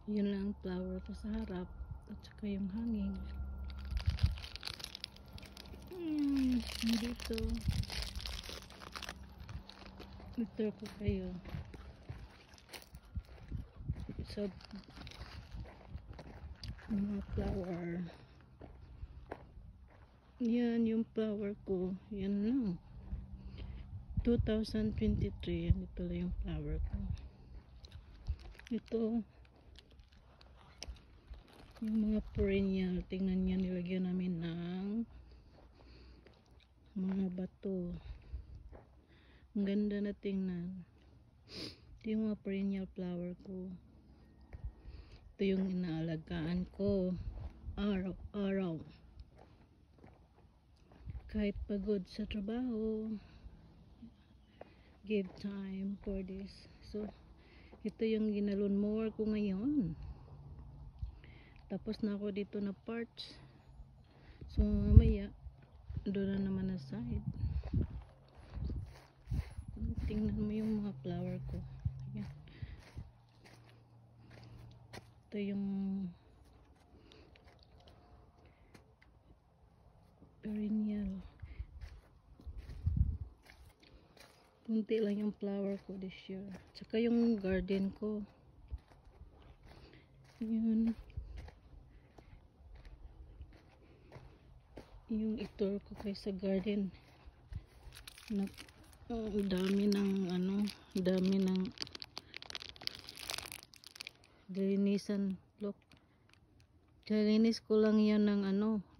Yun lang ang flower ko sa harap at saka yung hanging. Dito ito ko kayo sa mga flower. Yan yung flower ko. Yan lang. 2023. Yan ito lang yung flower ko. Ito yung mga perennial. Tingnan nyo, nilagyan namin ng mga bato. Ang ganda na tingnan. Ito yung mga perennial flower ko. Ito yung inaalagaan ko araw-araw. Kahit pagod sa trabaho, give time for this. So, ito yung ginalon mower ko ngayon. Tapos na ako dito na parts. So, mamaya, doon na naman na side. Tingnan mo yung mga flower ko. Ayan. Ito yung perennial. Kunti lang yung flower ko this year. Tsaka yung garden ko. Yun. Yung ito ko kay sa garden. Dami ng dami ng linisan. Look. Kalinis ko lang yan ng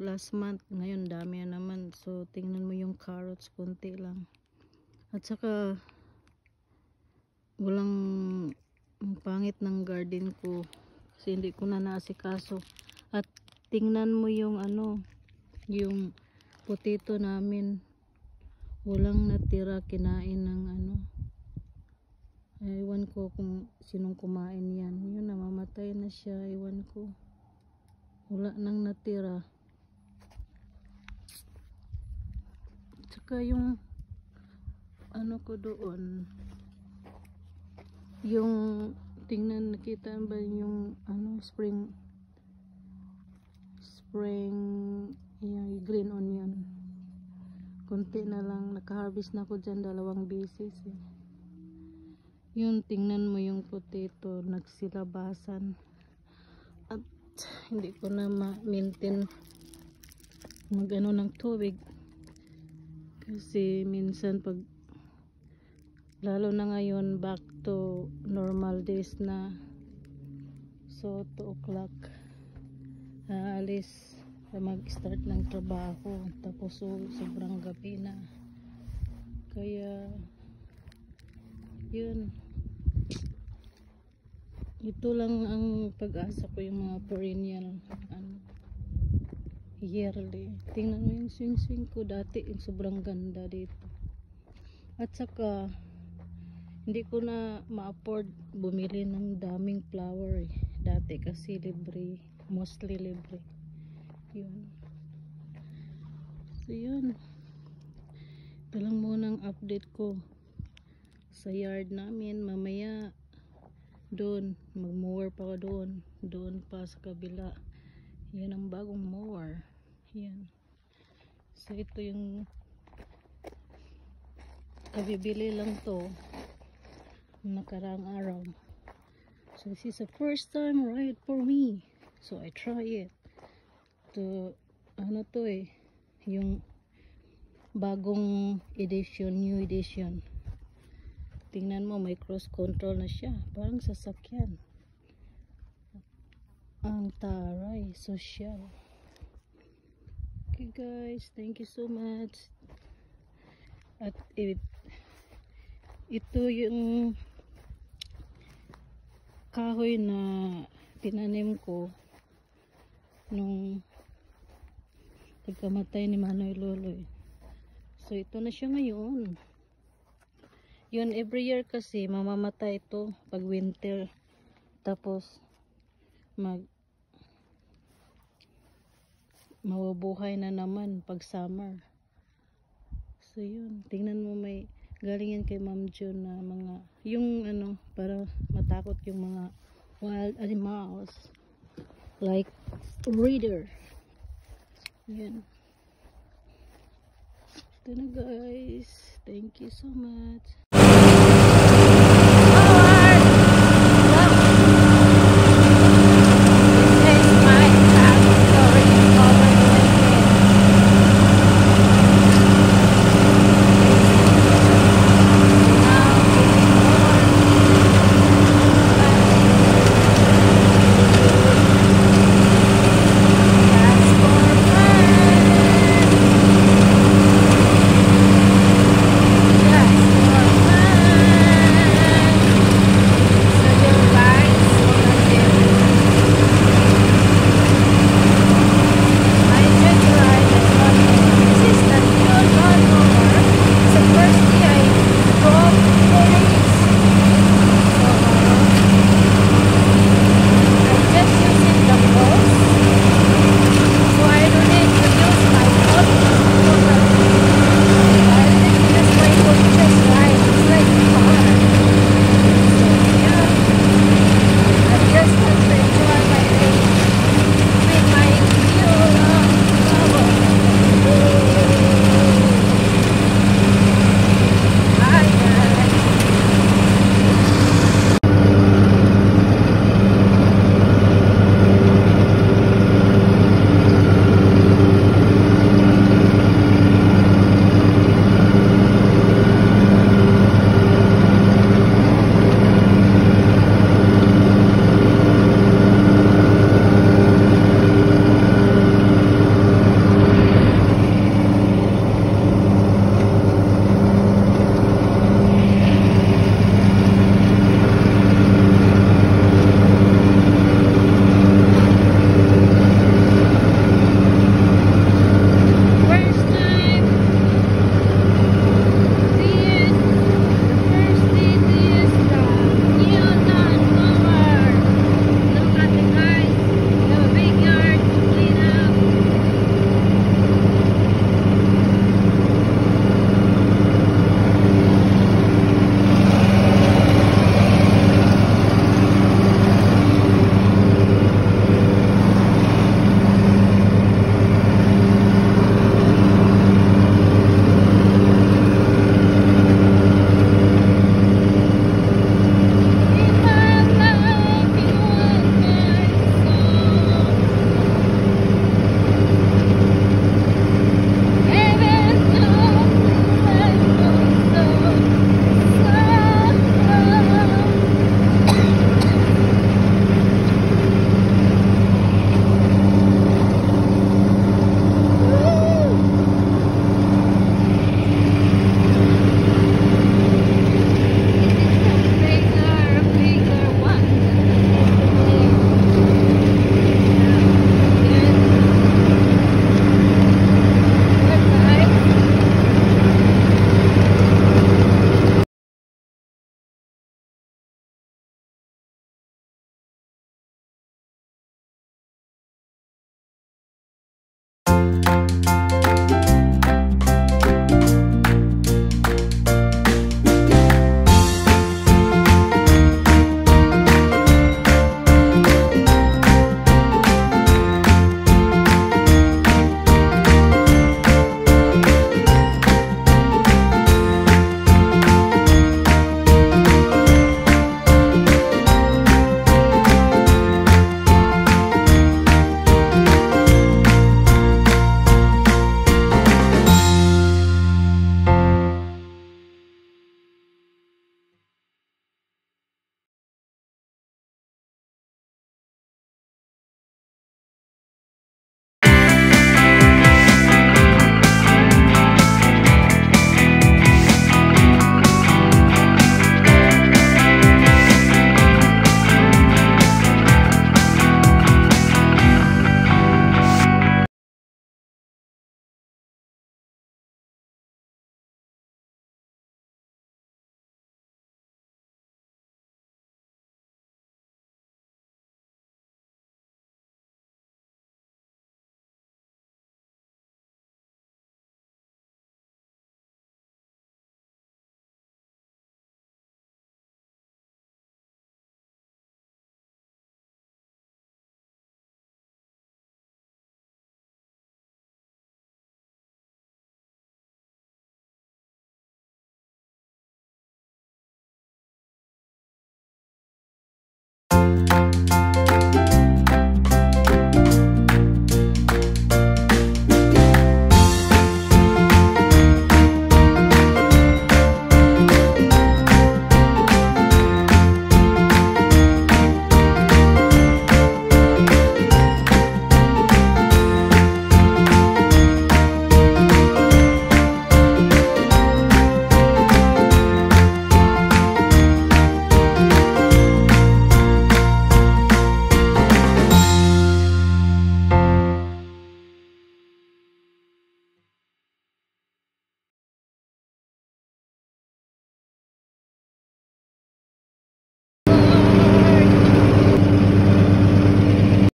last month. Ngayon dami na naman. So tingnan mo yung carrots, kunti lang. At saka walang pangit ng garden ko kasi hindi ko na naasikaso. At tingnan mo yung yung potato namin. Walang natira, kinain ng ewan ko kung sinong kumain yan. Yun, namamatay na siya. Ewan ko. Wala nang natira. Tsaka yung ko doon, yung tingnan, nakita ba yung spring yung green onion. Kunti na lang, nakaharvest na ako dyan 2 beses eh. Yun, tingnan mo yung potato, nagsilabasan. At hindi ko na ma-maintain mag-ano ng tubig. Kasi minsan pag lalo na ngayon back to normal days na. So 2 o'clock aalis mag-start ng trabaho, tapos sobrang gabi na, kaya yun, ito lang ang pag-asa ko, yung mga perennial yearly. Tingnan mo yung swing ko dati, yung sobrang ganda dito. At saka hindi ko na ma-afford bumili ng daming flower dati kasi libre, mostly libre. Yun. So yun, ito lang muna ang update ko sa yard namin. Mamaya doon, mag-mower pa ako doon pa sa kabila. Yan ang bagong mower. Yan. So ito yung kabibili lang to nakaraang araw. So this is the first time ride for me, so I try it to yung bagong edition, new edition. Tingnan mo, may cruise control na siya, parang sasakyan. Ang taray, social. Okay guys, thank you so much. At ito yung kahoy na tinanim ko nung pagkamatay ni Manoy Loloy. So ito na siya ngayon. Yun, every year kasi mamamatay ito pag winter, tapos mawabuhay na naman pag summer. So yun, tingnan mo, may galing yan kay Ma'am June na mga yung para matakot yung mga wild animals like reader. Yan. Ito na guys. Thank you so much.